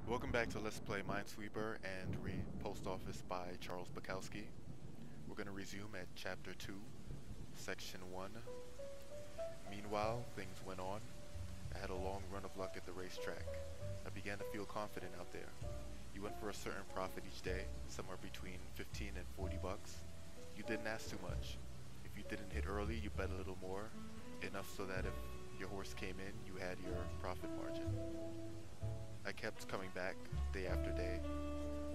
Welcome back to Let's Play Minesweeper and Post Office by Charles Bukowski. We're going to resume at Chapter 2, Section 1. Meanwhile, things went on. I had a long run of luck at the racetrack. I began to feel confident out there. You went for a certain profit each day, somewhere between 15 and 40 bucks. You didn't ask too much. If you didn't hit early, you bet a little more, enough so that if your horse came in, you had your profit margin. I kept coming back day after day,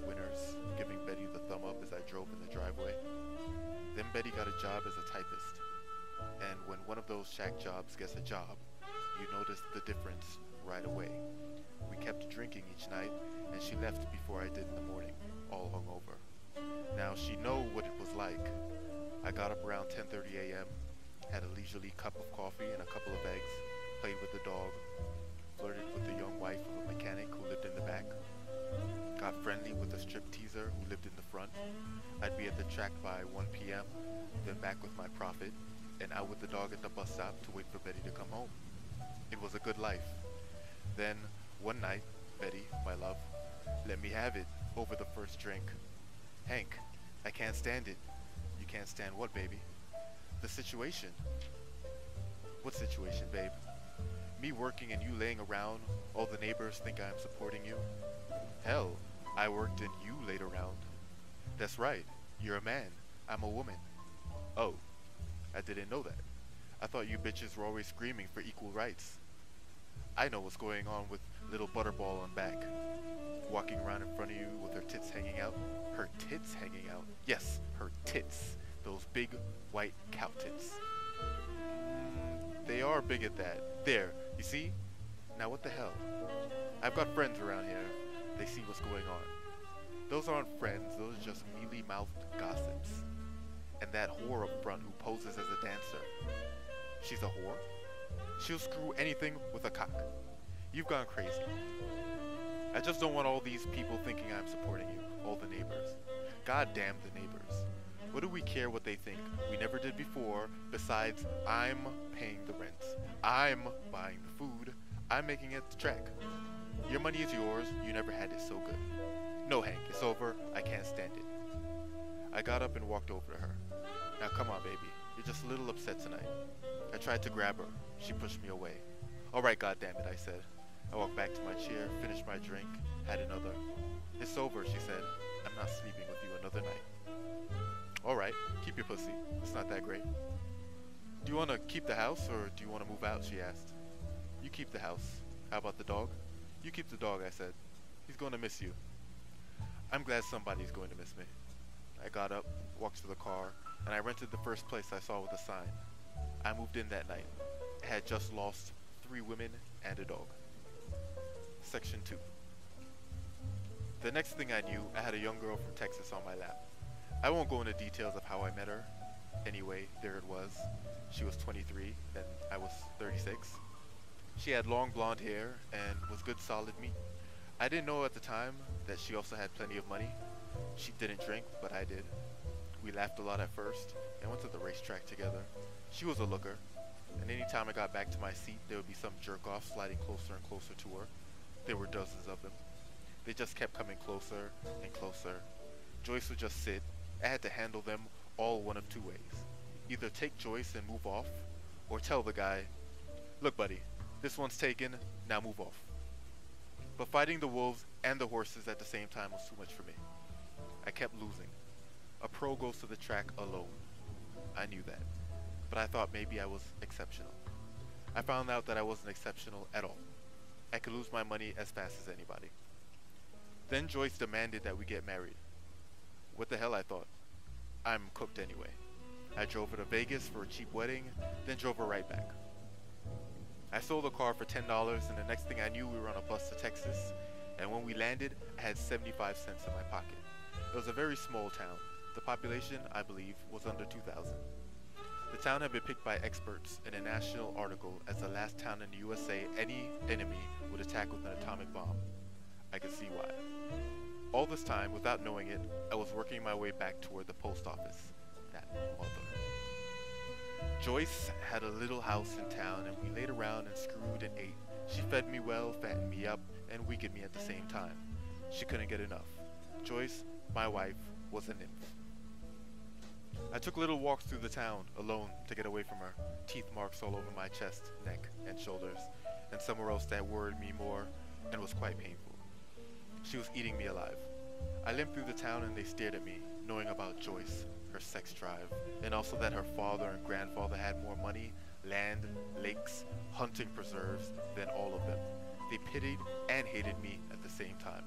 winners, giving Betty the thumb up as I drove in the driveway. Then Betty got a job as a typist, and when one of those shack jobs gets a job, you notice the difference right away. We kept drinking each night, and she left before I did in the morning, all hungover. Now she know what it was like. I got up around 10:30 a.m., had a leisurely cup of coffee and a couple of eggs, played with the dog, flirted with the young wife of a mechanic who lived in the back, got friendly with a strip teaser who lived in the front. I'd be at the track by 1 p.m., then back with my profit, and out with the dog at the bus stop to wait for Betty to come home. It was a good life. Then, one night, Betty, my love, let me have it over the first drink. Hank, I can't stand it. You can't stand what, baby? The situation. What situation, babe? Me working and you laying around, all the neighbors think I'm supporting you. Hell, I worked and you laid around. That's right, you're a man, I'm a woman. Oh, I didn't know that. I thought you bitches were always screaming for equal rights. I know what's going on with little Butterball on back, walking around in front of you with her tits hanging out. Her tits hanging out? Yes, her tits. Those big, white cow tits. They are big at that. There, you see? Now what the hell? I've got friends around here. They see what's going on. Those aren't friends, those are just mealy-mouthed gossips. And that whore up front who poses as a dancer. She's a whore? She'll screw anything with a cock. You've gone crazy. I just don't want all these people thinking I'm supporting you, all the neighbors. God damn the neighbors. What do we care what they think? We never did before. Besides, I'm paying the rent. I'm buying the food. I'm making it the track. Your money is yours. You never had it so good. No, Hank, it's over. I can't stand it. I got up and walked over to her. Now come on, baby. You're just a little upset tonight. I tried to grab her. She pushed me away. All right, goddammit, I said. I walked back to my chair, finished my drink, had another. It's over, she said. I'm not sleeping with you another night. Alright, keep your pussy. It's not that great. Do you want to keep the house or do you want to move out, she asked. You keep the house. How about the dog? You keep the dog, I said. He's going to miss you. I'm glad somebody's going to miss me. I got up, walked to the car, and I rented the first place I saw with a sign. I moved in that night. I had just lost 3 women and a dog. Section 2. The next thing I knew, I had a young girl from Texas on my lap. I won't go into details of how I met her. Anyway, there it was. She was 23, and I was 36. She had long blonde hair and was good solid meat. I didn't know at the time that she also had plenty of money. She didn't drink, but I did. We laughed a lot at first and went to the racetrack together. She was a looker, and anytime I got back to my seat, there would be some jerk-off sliding closer and closer to her. There were dozens of them. They just kept coming closer and closer. Joyce would just sit. I had to handle them all one of 2 ways. Either take Joyce and move off, or tell the guy, look buddy, this one's taken, now move off. But fighting the wolves and the horses at the same time was too much for me. I kept losing. A pro goes to the track alone. I knew that, but I thought maybe I was exceptional. I found out that I wasn't exceptional at all. I could lose my money as fast as anybody. Then Joyce demanded that we get married. What the hell, I thought. I'm cooked anyway. I drove her to Vegas for a cheap wedding, then drove her right back. I sold the car for $10, and the next thing I knew we were on a bus to Texas, and when we landed, I had 75 cents in my pocket. It was a very small town. The population, I believe, was under 2,000. The town had been picked by experts in a national article as the last town in the USA any enemy would attack with an atomic bomb. I could see why. All this time, without knowing it, I was working my way back toward the post office. That mother. Joyce had a little house in town, and we laid around and screwed and ate, She fed me well, fattened me up, and weakened me at the same time. She couldn't get enough. Joyce, my wife, was a nymph. I took little walks through the town, alone, to get away from her, teeth marks all over my chest, neck, and shoulders, and somewhere else that worried me more and was quite painful. She was eating me alive. I limped through the town and they stared at me, knowing about Joyce, her sex drive, and also that her father and grandfather had more money, land, lakes, hunting preserves than all of them. They pitied and hated me at the same time.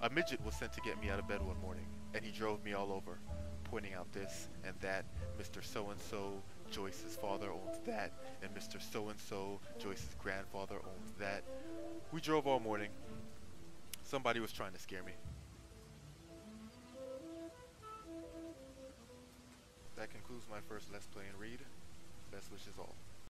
A midget was sent to get me out of bed one morning, and he drove me all over, pointing out this and that. Mr. So-and-so, Joyce's father owns that, and Mr. So-and-so, Joyce's grandfather owns that. We drove all morning. Somebody was trying to scare me. That concludes my first Let's Play and Read. Best wishes all.